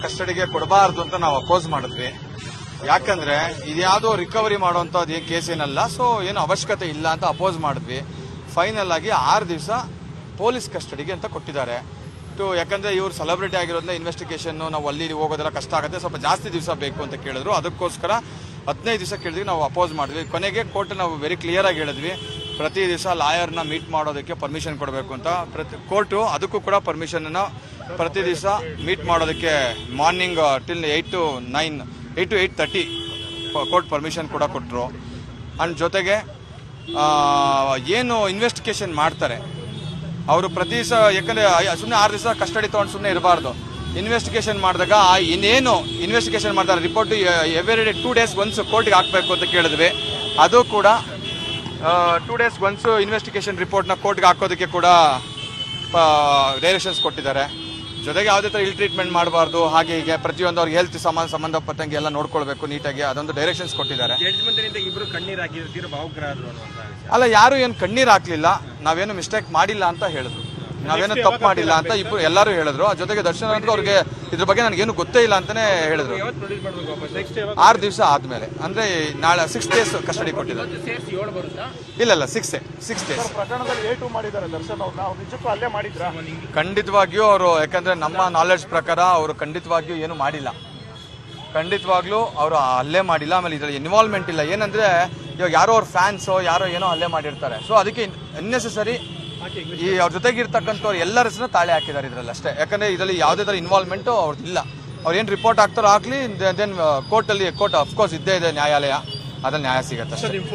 ಕಸ್ಟಡಿಗೆ ಕೊಡಬಾರ್ದು ಅಂತ ನಾವು ಅಪೋಸ್ ಮಾಡಿದ್ವಿ. ಯಾಕಂದ್ರೆ ಇದ್ಯಾವುದೋ ರಿಕವರಿ ಮಾಡುವಂತದ್ದು ಏನ್ ಕೇಸ್ ಏನಲ್ಲ, ಸೊ ಏನು ಅವಶ್ಯಕತೆ ಇಲ್ಲ ಅಂತ ಅಪೋಸ್ ಮಾಡಿದ್ವಿ. ಫೈನಲ್ ಆಗಿ 6 ದಿವಸ ಪೊಲೀಸ್ ಕಸ್ಟಡಿಗೆ ಅಂತ ಕೊಟ್ಟಿದ್ದಾರೆ. ಯಾಕಂದ್ರೆ ಇವ್ರು ಸೆಲೆಬ್ರಿಟಿ ಆಗಿರೋದ್ರಿಂದ ಇನ್ವೆಸ್ಟಿಗೇಷನ್ ನಾವು ಅಲ್ಲಿ ಹೋಗೋದೆಲ್ಲ ಕಷ್ಟ ಆಗುತ್ತೆ, ಸ್ವಲ್ಪ ಜಾಸ್ತಿ ದಿವಸ ಬೇಕು ಅಂತ ಕೇಳಿದ್ರು. ಅದಕ್ಕೋಸ್ಕರ 15 ದಿವಸ ಕೇಳಿದ್ವಿ, ನಾವು ಅಪೋಸ್ ಮಾಡಿದ್ವಿ. ಕೊನೆಗೆ ಕೋರ್ಟ್ ನಾವು ವೆರಿ ಕ್ಲಿಯರ್ ಆಗಿ ಹೇಳಿದ್ವಿ, ಪ್ರತಿ ದಿವಸ ಲಾಯರ್ನ ಮೀಟ್ ಮಾಡೋದಕ್ಕೆ ಪರ್ಮಿಷನ್ ಕೊಡಬೇಕು ಅಂತ. ಕೋರ್ಟು ಅದಕ್ಕೂ ಕೂಡ ಪರ್ಮಿಷನ್ ಪ್ರತಿ ದಿವಸ ಮೀಟ್ ಮಾಡೋದಕ್ಕೆ morning till 8 to 8:30 court permission ಕೂಡ ಕೊಟ್ಟರು. ಅಂಡ್ ಜೊತೆಗೆ ಏನು ಇನ್ವೆಸ್ಟಿಗೇಷನ್ ಮಾಡ್ತಾರೆ ಅವರು ಪ್ರತಿ ದಿವಸ, ಯಾಕಂದ್ರೆ ಸುಮ್ಮನೆ 6 ದಿವಸ ಕಸ್ಟಡಿ ತೊಗೊಂಡು ಸುಮ್ಮನೆ ಇರಬಾರ್ದು. ಇನ್ವೆಸ್ಟಿಗೇಷನ್ ಮಾಡಿದಾಗ ಇನ್ನೇನು ಇನ್ವೆಸ್ಟಿಗೇಷನ್ ಮಾಡ್ತಾರೆ report every day 2 days once ಕೋರ್ಟ್ಗೆ ಹಾಕಬೇಕು ಅಂತ ಕೇಳಿದ್ವಿ. ಅದು ಕೂಡ 2 days ಒನ್ಸ್ ಇನ್ವೆಸ್ಟಿಗೇಷನ್ ರಿಪೋರ್ಟ್ನ ಕೋರ್ಟ್ಗೆ ಹಾಕೋದಕ್ಕೆ ಕೂಡ ಡೈರೆಕ್ಷನ್ಸ್ ಕೊಟ್ಟಿದ್ದಾರೆ. ಜೊತೆಗೆ ಯಾವುದೇ ಥರ ಇಲ್ ಟ್ರೀಟ್ಮೆಂಟ್ ಮಾಡಬಾರ್ದು, ಹಾಗೆ ಹೀಗೆ ಪ್ರತಿಯೊಂದು ಅವ್ರಿಗೆ ಹೆಲ್ತ್ ಸಂಬಂಧಪಟ್ಟಂಗೆ ಎಲ್ಲ ನೋಡ್ಕೊಳ್ಬೇಕು ನೀಟಾಗಿ, ಅದೊಂದು ಡೈರೆಕ್ಷನ್ಸ್ ಕೊಟ್ಟಿದ್ದಾರೆ. ಅಲ್ಲ, ಯಾರು ಏನು ಕಣ್ಣೀರು ಹಾಕ್ಲಿಲ್ಲ, ನಾವೇನು ಮಿಸ್ಟೇಕ್ ಮಾಡಿಲ್ಲ ಅಂತ ಹೇಳಿದ್ರು, ನಾವೇನು ತಪ್ಪು ಮಾಡಿಲ್ಲ ಅಂತ ಇಬ್ರು ಎಲ್ಲರೂ ಹೇಳಿದ್ರು. ಜೊತೆಗೆ ದರ್ಶನ್ ಅಂತ ಅವ್ರಿಗೆ ಇದ್ರ ಬಗ್ಗೆ ನನಗೇನು ಗೊತ್ತೇ ಇಲ್ಲ ಅಂತಾನೆ ಹೇಳಿದ್ರು. 6 ದಿವಸ ಆದ್ಮೇಲೆ, ಅಂದ್ರೆ ನಾಳೆ 6 days ಕಸ್ಟಡಿ ಕೊಟ್ಟಿದ್ದಾರೆ. ಇಲ್ಲ 6 days. ಖಂಡಿತವಾಗಿಯೂ ಅವರು, ಯಾಕಂದ್ರೆ ನಮ್ಮ ನಾಲೆಡ್ಜ್ ಪ್ರಕಾರ ಅವರು ಖಂಡಿತವಾಗಿಯೂ ಏನು ಮಾಡಿಲ್ಲ, ಖಂಡಿತವಾಗ್ಲೂ ಅವರು ಹಲ್ಲೆ ಮಾಡಿಲ್ಲ. ಆಮೇಲೆ ಇದರಲ್ಲಿ ಇನ್ವಾಲ್ವ್ಮೆಂಟ್ ಇಲ್ಲ. ಏನಂದ್ರೆ ಇವಾಗ ಯಾರೋ ಅವ್ರ ಫ್ಯಾನ್ಸೋ ಯಾರೋ ಏನೋ ಹಲ್ಲೆ ಮಾಡಿರ್ತಾರೆ, ಸೊ ಅದಕ್ಕೆ ಅನ್ನೆಸೆಸರಿ ಈ ಅವ್ರ ಜೊತೆಗಿರ್ತಕ್ಕಂಥವ್ರು ಎಲ್ಲರ ಹೆಸರು ತಾಳೆ ಹಾಕಿದ್ದಾರೆ ಇದರಲ್ಲಿ ಅಷ್ಟೇ. ಯಾಕಂದ್ರೆ ಇದರಲ್ಲಿ ಯಾವುದೇ ತರ ಇನ್ವಾಲ್ವ್ಮೆಂಟ್ ಅವ್ರದ್ದು ಇಲ್ಲ. ಅವ್ರು ಏನು ರಿಪೋರ್ಟ್ ಹಾಕ್ತಾರೋ ಹಾಕ್ಲಿ, ದೆನ್ ಕೋರ್ಟ್ ಅಫ್ಕೋರ್ಸ್ ಇದ್ದೇ ಇದೆ ನ್ಯಾಯಾಲಯ, ಅದ್ರಲ್ಲಿ ನ್ಯಾಯ ಸಿಗತ್ತೆ.